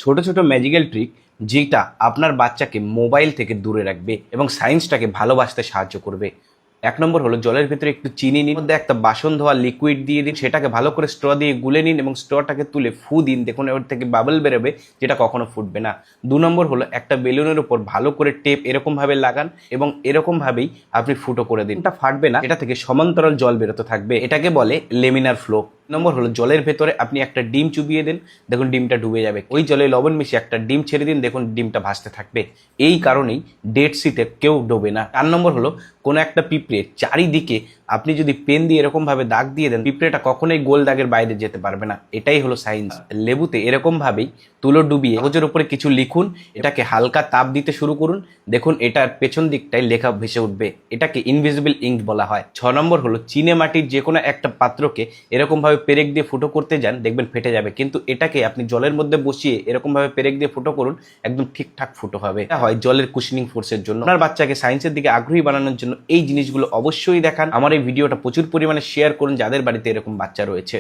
ছোট ছোট magical trick যেটা আপনার বাচ্চাকে মোবাইল থেকে দূরে রাখবে এবং সায়েন্সটাকে ভালোবাসতে সাহায্য করবে। ১ নম্বর হলো জলের ভিতরে একটু চিনি নিন, মধ্যে একটা বাসন ধোয়া লিকুইড দিয়ে দিন, সেটাকে ভালো করে স্ট্র দিয়ে গুলে নিন এবং স্ট্রটাকে তুলে ফু দিন, দেখুন ওর থেকে বাবল বেরোবে যেটা কখনো ফুটবে না। ২ নম্বর হলো একটা বেলুনের উপর ভালো করে টেপ এরকমভাবে লাগান এবং এরকমভাবেই আপনি ফুটো করে দিন, এটা ফাটবে না, এটা থেকে সমান্তরাল জল বেরোতে থাকবে, এটাকে বলে লেমিনার ফ্লো। নম্বর হলো জলের ভেতরে আপনি একটা ডিম চুবিয়ে দিন, দেখুন ডিমটা ডুবে যাবে, ওই জলে লবণ মিশিয়ে একটা ডিম ছেড়ে দিন, দেখুন ডিমটা ভাসতে থাকবে। এই কারণেই ডেড সিতে কেউ ডোবে না। ৪ নম্বর হলো কোনো একটা পিঁপড়ে চারিদিকে আপনি যদি পেন দিয়ে এরকমভাবে দাগ দিয়ে দেন, পিঁপড়েটা কখনোই গোল দাগের বাইরে যেতে পারবে না, এটাই হলো সায়েন্স। লেবুতে এরকমভাবেই তুলো ডুবিয়ে কাগজের উপরে কিছু লিখুন, এটাকে হালকা তাপ দিতে শুরু করুন, দেখুন এটার পেছন দিকটাই লেখা ভেসে উঠবে, এটাকে ইনভিজিবল ইঙ্ক বলা হয়। ৬ নম্বর হলো চিনে মাটির যে কোনো একটা পাত্রকে এরকমভাবে পেরেক দিয়ে ফুটো করতে যান, দেখবেন ফেটে যাবে, কিন্তু এটাকে আপনি জলের মধ্যে বসিয়ে এরকমভাবে পেরেক দিয়ে ফুটো করুন, একদম ঠিকঠাক ফুটো হবে। এটা হয় জলের কুশনিং ফোর্সের জন্য। আপনার বাচ্চাকে সায়েন্সের দিকে আগ্রহী বানানোর জন্য এই জিনিসগুলো অবশ্যই দেখান। আমার এই ভিডিওটা প্রচুর পরিমাণে শেয়ার করুন যাদের বাড়িতে এরকম বাচ্চা রয়েছে।